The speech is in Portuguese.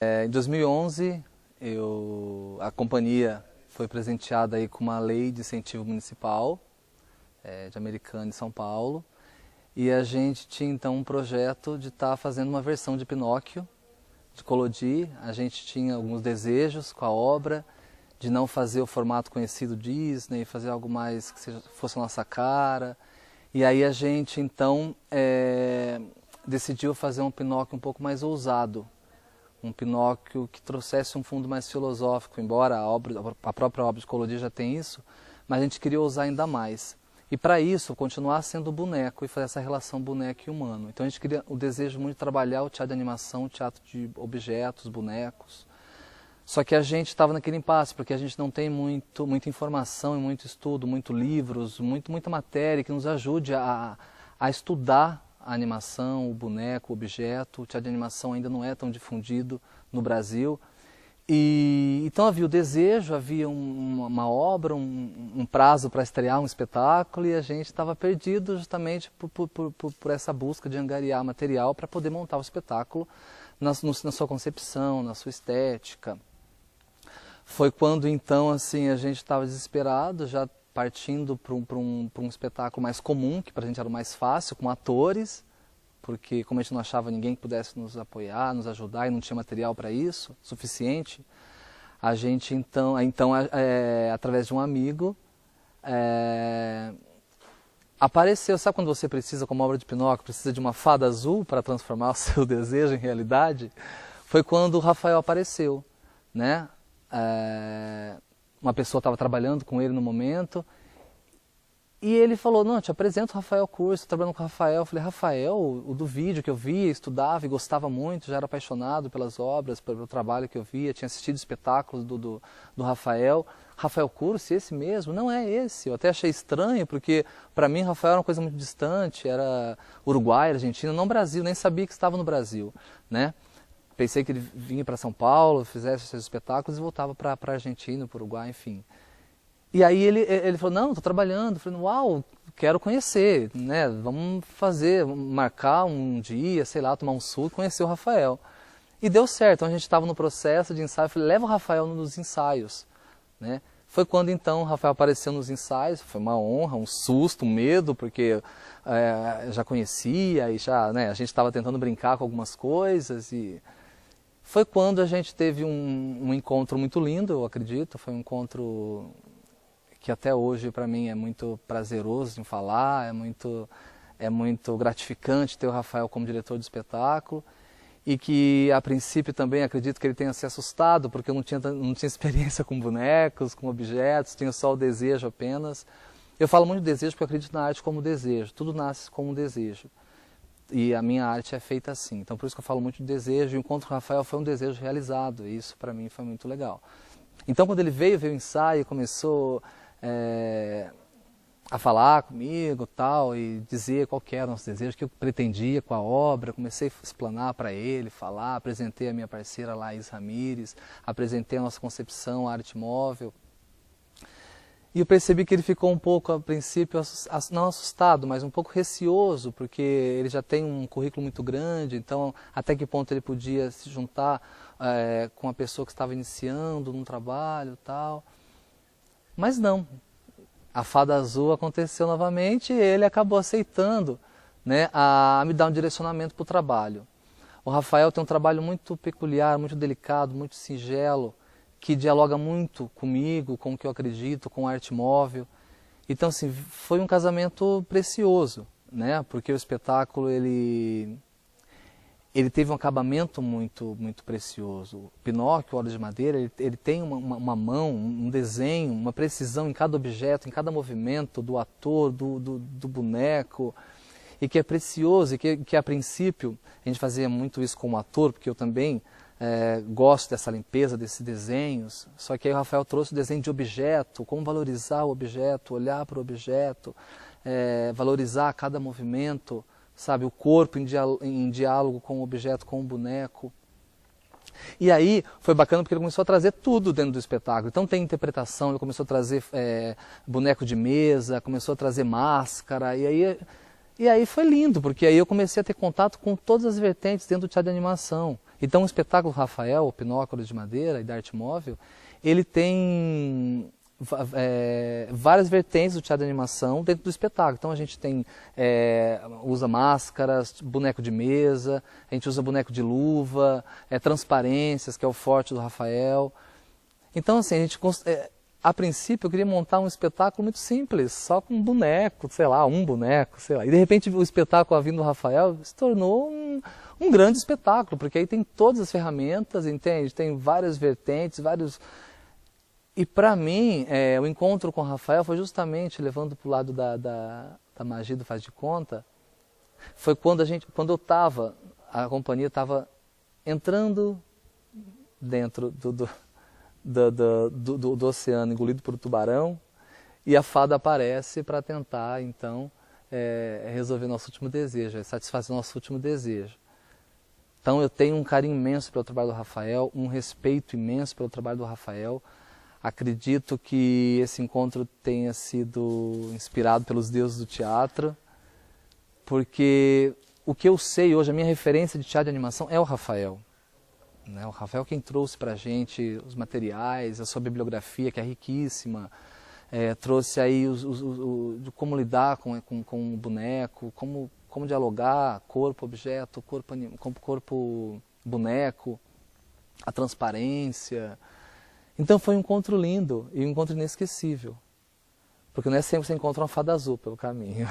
Em 2011, a companhia foi presenteada aí com uma lei de incentivo municipal de Americana e São Paulo, e a gente tinha então um projeto de estar fazendo uma versão de Pinóquio, de Collodi. A gente tinha alguns desejos com a obra, de não fazer o formato conhecido Disney, fazer algo mais que fosse a nossa cara. E aí a gente então decidiu fazer um Pinóquio um pouco mais ousado, um Pinóquio que trouxesse um fundo mais filosófico, embora a própria obra de Collodi já tem isso, mas a gente queria ousar ainda mais. E para isso, continuar sendo boneco e fazer essa relação boneco e humano. Então a gente queria o desejo muito de trabalhar o teatro de animação, o teatro de objetos, bonecos. Só que a gente estava naquele impasse, porque a gente não tem muita informação e muito estudo, muitos livros, muita matéria que nos ajude a estudar a animação, o boneco, o objeto. O teatro de animação ainda não é tão difundido no Brasil. E então havia o desejo, havia uma obra, um prazo para estrear um espetáculo, e a gente estava perdido justamente por essa busca de angariar material para poder montar o espetáculo na sua concepção, na sua estética. Foi quando então assim a gente estava desesperado, já partindo para um espetáculo mais comum, que para a gente era o mais fácil, com atores, porque como a gente não achava ninguém que pudesse nos apoiar, nos ajudar, e não tinha material para isso, suficiente, a gente então através de um amigo, apareceu. Sabe quando você precisa, como obra de Pinóquio, precisa de uma fada azul para transformar o seu desejo em realidade? Foi quando o Rafael apareceu, né? Uma pessoa estava trabalhando com ele no momento, e ele falou: não, eu te apresento o Rafael Curso, estou trabalhando com o Rafael. Eu falei: Rafael, o do vídeo que eu via, estudava e gostava muito, já era apaixonado pelas obras, pelo trabalho que eu via, tinha assistido espetáculos do Rafael. Rafael Curso, esse mesmo? Não é esse. Eu até achei estranho, porque para mim Rafael era uma coisa muito distante, era Uruguai, Argentina, não Brasil, nem sabia que estava no Brasil, né? Pensei que ele vinha para São Paulo, fizesse esses espetáculos e voltava para a Argentina, para o Uruguai, enfim. E aí ele falou: não, estou trabalhando. Eu falei: uau, quero conhecer, né? Vamos marcar um dia, sei lá, tomar um suco e conhecer o Rafael. E deu certo. Então a gente estava no processo de ensaio. Eu falei: leva o Rafael nos ensaios, né? Foi quando então o Rafael apareceu nos ensaios. Foi uma honra, um susto, um medo, porque já conhecia e já, né, a gente estava tentando brincar com algumas coisas. E foi quando a gente teve um encontro muito lindo, eu acredito. Foi um encontro que até hoje para mim é muito prazeroso em falar, é muito gratificante ter o Rafael como diretor de espetáculo, e que a princípio também acredito que ele tenha se assustado, porque eu não tinha experiência com bonecos, com objetos, tinha só o desejo apenas. Eu falo muito de desejo porque eu acredito na arte como desejo, tudo nasce como um desejo. E a minha arte é feita assim, então por isso que eu falo muito de desejo, e o encontro com o Rafael foi um desejo realizado, e isso para mim foi muito legal. Então quando ele veio o ensaio, começou a falar comigo tal, e dizer qual que era o nosso desejo, o que eu pretendia com a obra. Comecei a explanar para ele, falar, apresentei a minha parceira Laís Ramires, apresentei a nossa concepção, a arte móvel. E eu percebi que ele ficou um pouco, a princípio, não assustado, mas um pouco receoso, porque ele já tem um currículo muito grande, então até que ponto ele podia se juntar com uma pessoa que estava iniciando num trabalho tal. Mas não, a fada azul aconteceu novamente, e ele acabou aceitando, né, a me dar um direcionamento para o trabalho. O Rafael tem um trabalho muito peculiar, muito delicado, muito singelo, que dialoga muito comigo, com o que eu acredito, com a arte móvel. Então, assim, foi um casamento precioso, né, porque o espetáculo ele teve um acabamento muito precioso. Pinóquio, Olhos de Madeira, ele tem uma mão, um desenho, uma precisão em cada objeto, em cada movimento do ator, do boneco, e que é precioso, e que a princípio, a gente fazia muito isso como ator, porque eu também gosto dessa limpeza, desses desenhos, só que aí o Rafael trouxe o desenho de objeto, como valorizar o objeto, olhar para o objeto, valorizar cada movimento, sabe, o corpo em diálogo com o objeto, com o boneco. E aí foi bacana porque ele começou a trazer tudo dentro do espetáculo. Então tem interpretação, ele começou a trazer boneco de mesa, começou a trazer máscara, e aí foi lindo, porque aí eu comecei a ter contato com todas as vertentes dentro do teatro de animação. Então o espetáculo Rafael, o Pinóquio de Madeira e da Arte Móvel, ele tem várias vertentes do teatro de animação dentro do espetáculo. Então a gente tem, usa máscaras, boneco de mesa, a gente usa boneco de luva, transparências, que é o forte do Rafael. Então assim, a princípio eu queria montar um espetáculo muito simples, só com um boneco, sei lá, e de repente o espetáculo A Vinda do Rafael se tornou um grande espetáculo, porque aí tem todas as ferramentas, entende? Tem várias vertentes, vários... E para mim, o encontro com o Rafael foi justamente, levando para o lado da magia do faz de conta, foi quando a companhia estava entrando dentro do oceano, engolido por um tubarão, e a fada aparece para tentar, então, resolver nosso último desejo, satisfazer nosso último desejo. Então eu tenho um carinho imenso pelo trabalho do Rafael, um respeito imenso pelo trabalho do Rafael. Acredito que esse encontro tenha sido inspirado pelos deuses do teatro, porque o que eu sei hoje, a minha referência de teatro de animação é o Rafael. Né? O Rafael quem trouxe para a gente os materiais, a sua bibliografia, que é riquíssima, trouxe aí de como lidar com o boneco, como dialogar corpo-objeto, corpo-boneco, a transparência. Então foi um encontro lindo e um encontro inesquecível, porque não é sempre que você encontra uma fada azul pelo caminho.